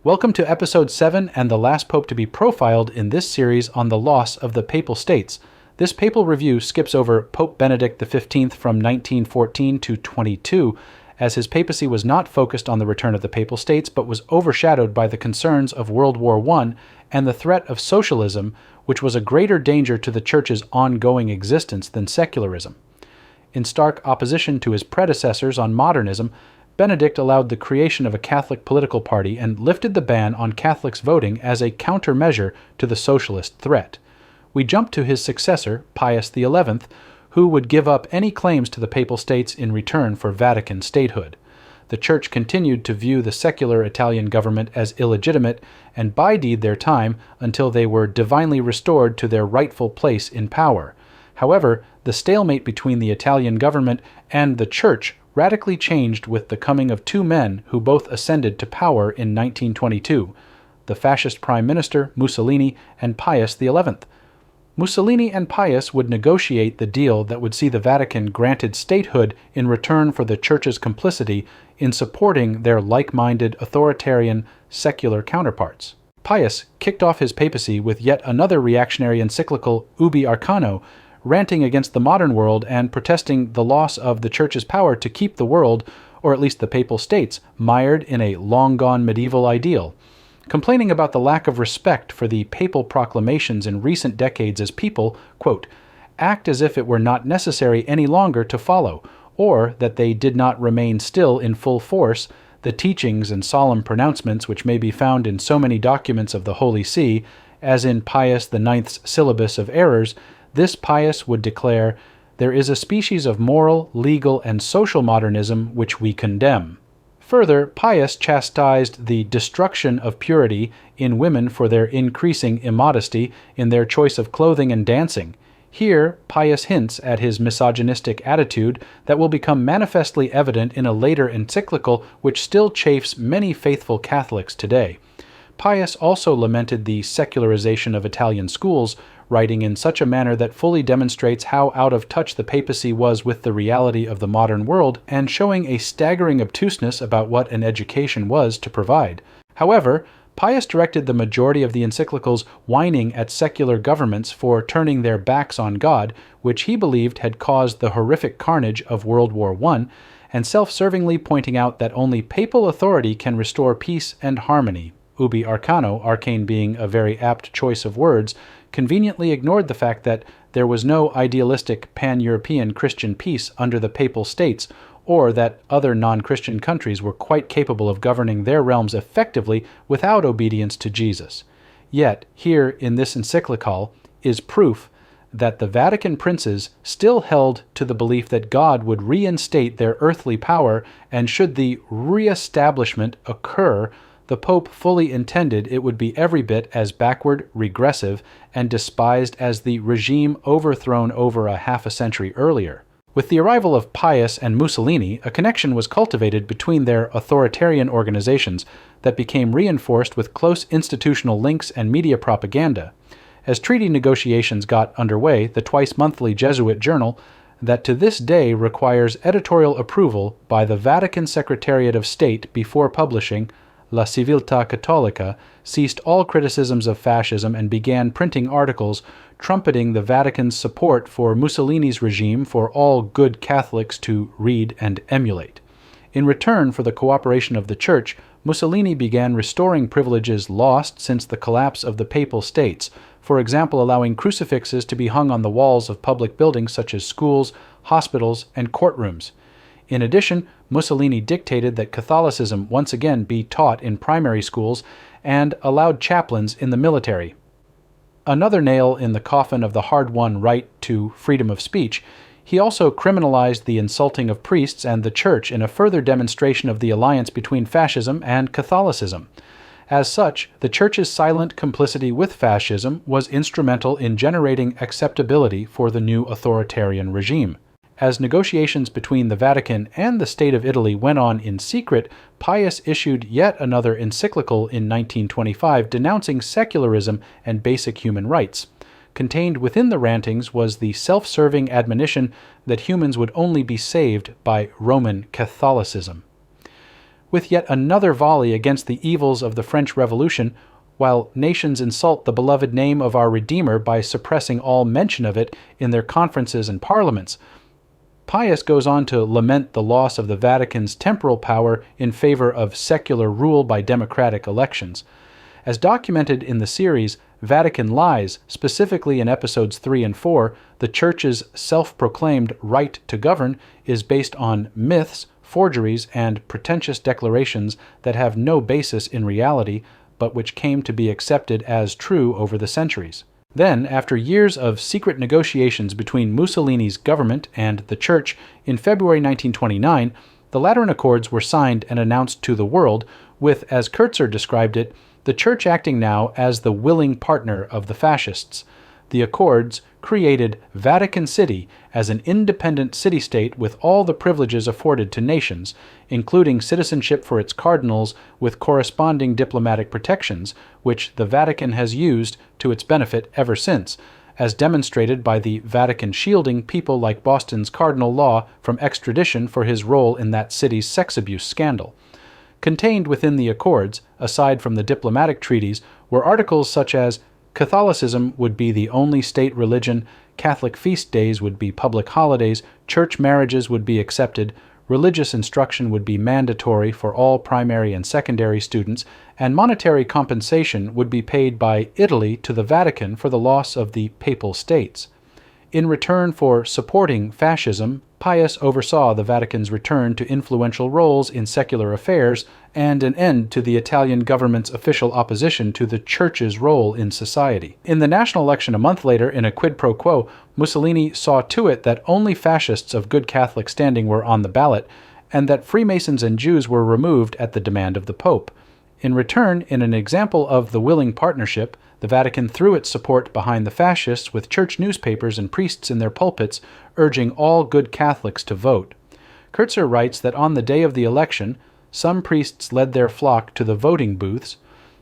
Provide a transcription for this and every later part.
Welcome to episode 7 and the last pope to be profiled in this series on the loss of the Papal States. This papal review skips over Pope Benedict XV from 1914 to 22, as his papacy was not focused on the return of the Papal States, but was overshadowed by the concerns of World War I and the threat of socialism, which was a greater danger to the Church's ongoing existence than secularism. In stark opposition to his predecessors on modernism, Benedict allowed the creation of a Catholic political party and lifted the ban on Catholics voting as a countermeasure to the socialist threat. We jump to his successor, Pius XI, who would give up any claims to the Papal States in return for Vatican statehood. The Church continued to view the secular Italian government as illegitimate and bided their time until they were divinely restored to their rightful place in power. However, the stalemate between the Italian government and the Church radically changed with the coming of two men who both ascended to power in 1922, the fascist Prime Minister Mussolini and Pius XI. Mussolini and Pius would negotiate the deal that would see the Vatican granted statehood in return for the Church's complicity in supporting their like-minded authoritarian secular counterparts. Pius kicked off his papacy with yet another reactionary encyclical, Ubi Arcano, ranting against the modern world and protesting the loss of the Church's power to keep the world, or at least the Papal States, mired in a long-gone medieval ideal, complaining about the lack of respect for the papal proclamations in recent decades as people, quote, act as if it were not necessary any longer to follow, or that they did not remain still in full force, the teachings and solemn pronouncements which may be found in so many documents of the Holy See, as in Pius IX's Syllabus of Errors. This Pius would declare, there is a species of moral, legal, and social modernism which we condemn. Further, Pius chastised the destruction of purity in women for their increasing immodesty in their choice of clothing and dancing. Here, Pius hints at his misogynistic attitude that will become manifestly evident in a later encyclical which still chafes many faithful Catholics today. Pius also lamented the secularization of Italian schools, writing in such a manner that fully demonstrates how out of touch the papacy was with the reality of the modern world and showing a staggering obtuseness about what an education was to provide. However, Pius directed the majority of the encyclicals whining at secular governments for turning their backs on God, which he believed had caused the horrific carnage of World War I, and self-servingly pointing out that only papal authority can restore peace and harmony. Ubi Arcano, arcane being a very apt choice of words, conveniently ignored the fact that there was no idealistic pan-European Christian peace under the Papal States, or that other non-Christian countries were quite capable of governing their realms effectively without obedience to Jesus. Yet, here in this encyclical is proof that the Vatican princes still held to the belief that God would reinstate their earthly power, and should the re-establishment occur, the Pope fully intended it would be every bit as backward, regressive, and despised as the regime overthrown over a half a century earlier. With the arrival of Pius and Mussolini, a connection was cultivated between their authoritarian organizations that became reinforced with close institutional links and media propaganda. As treaty negotiations got underway, the twice-monthly Jesuit journal, that to this day requires editorial approval by the Vatican Secretariat of State before publishing, La Civiltà Cattolica, ceased all criticisms of fascism and began printing articles trumpeting the Vatican's support for Mussolini's regime for all good Catholics to read and emulate. In return for the cooperation of the Church, Mussolini began restoring privileges lost since the collapse of the Papal States, for example allowing crucifixes to be hung on the walls of public buildings such as schools, hospitals, and courtrooms. In addition, Mussolini dictated that Catholicism once again be taught in primary schools and allowed chaplains in the military. Another nail in the coffin of the hard-won right to freedom of speech, he also criminalized the insulting of priests and the Church in a further demonstration of the alliance between fascism and Catholicism. As such, the Church's silent complicity with fascism was instrumental in generating acceptability for the new authoritarian regime. As negotiations between the Vatican and the State of Italy went on in secret, Pius issued yet another encyclical in 1925 denouncing secularism and basic human rights. Contained within the rantings was the self-serving admonition that humans would only be saved by Roman Catholicism. with yet another volley against the evils of the French Revolution, while nations insult the beloved name of our Redeemer by suppressing all mention of it in their conferences and parliaments. Pius goes on to lament the loss of the Vatican's temporal power in favor of secular rule by democratic elections. As documented in the series Vatican Lies, specifically in episodes 3 and 4, the Church's self-proclaimed right to govern is based on myths, forgeries, and pretentious declarations that have no basis in reality, but which came to be accepted as true over the centuries. Then, after years of secret negotiations between Mussolini's government and the Church, in February 1929, the Lateran Accords were signed and announced to the world, with, as Kurtzer described it, the Church acting now as the willing partner of the Fascists. The Accords created Vatican City as an independent city-state with all the privileges afforded to nations, including citizenship for its cardinals with corresponding diplomatic protections, which the Vatican has used to its benefit ever since, as demonstrated by the Vatican shielding people like Boston's Cardinal Law from extradition for his role in that city's sex abuse scandal. Contained within the Accords, aside from the diplomatic treaties, were articles such as Catholicism would be the only state religion, Catholic feast days would be public holidays, church marriages would be accepted, religious instruction would be mandatory for all primary and secondary students, and monetary compensation would be paid by Italy to the Vatican for the loss of the Papal States. In return for supporting fascism, Pius oversaw the Vatican's return to influential roles in secular affairs and an end to the Italian government's official opposition to the Church's role in society. In the national election a month later, in a quid pro quo, Mussolini saw to it that only fascists of good Catholic standing were on the ballot, and that Freemasons and Jews were removed at the demand of the Pope. In return, in an example of the willing partnership, the Vatican threw its support behind the fascists with church newspapers and priests in their pulpits urging all good Catholics to vote. Kurtzer writes that on the day of the election, some priests led their flock to the voting booths.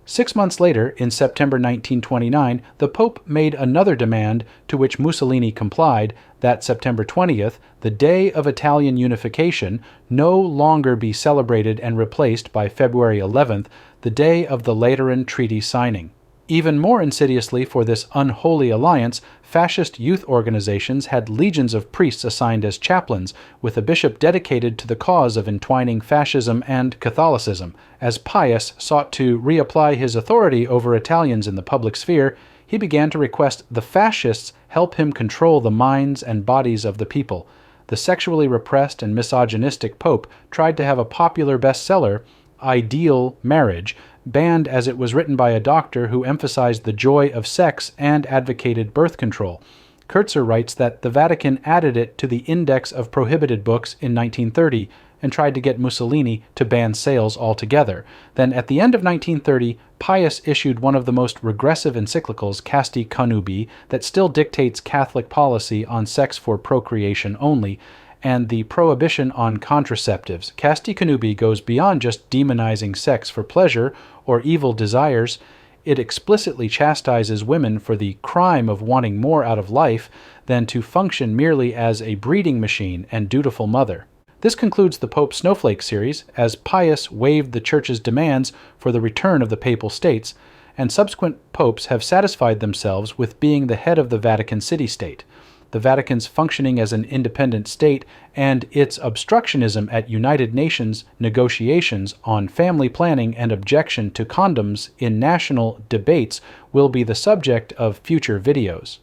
6 months later, in September 1929, the Pope made another demand to which Mussolini complied, that September 20th, the Day of Italian Unification, no longer be celebrated and replaced by February 11th, the day of the Lateran Treaty signing. Even more insidiously for this unholy alliance, fascist youth organizations had legions of priests assigned as chaplains, with a bishop dedicated to the cause of entwining fascism and Catholicism. As Pius sought to reapply his authority over Italians in the public sphere, he began to request the fascists help him control the minds and bodies of the people. The sexually repressed and misogynistic Pope tried to have a popular bestseller, Ideal Marriage, banned as it was written by a doctor who emphasized the joy of sex and advocated birth control. Kurtzer writes that the Vatican added it to the Index of Prohibited Books in 1930 and tried to get Mussolini to ban sales altogether. Then, at the end of 1930, Pius issued one of the most regressive encyclicals, Casti Connubii, that still dictates Catholic policy on sex for procreation only, and the prohibition on contraceptives. Casti Connubii goes beyond just demonizing sex for pleasure or evil desires. It explicitly chastises women for the crime of wanting more out of life than to function merely as a breeding machine and dutiful mother. This concludes the Pope Snowflake series, as Pius waived the Church's demands for the return of the Papal States, and subsequent popes have satisfied themselves with being the head of the Vatican city-state. The Vatican's functioning as an independent state and its obstructionism at United Nations negotiations on family planning and objection to condoms in national debates will be the subject of future videos.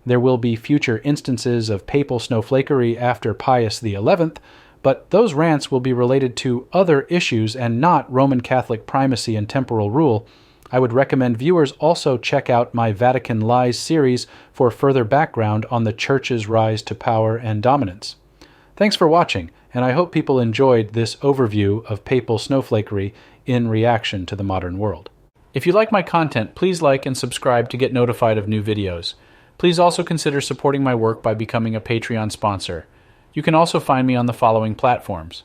There will be future instances of papal snowflakery after Pius XI, but those rants will be related to other issues and not Roman Catholic primacy and temporal rule. I would recommend viewers also check out my Vatican Lies series for further background on the Church's rise to power and dominance. Thanks for watching, and I hope people enjoyed this overview of papal snowflakery in reaction to the modern world. If you like my content, please like and subscribe to get notified of new videos. Please also consider supporting my work by becoming a Patreon sponsor. You can also find me on the following platforms: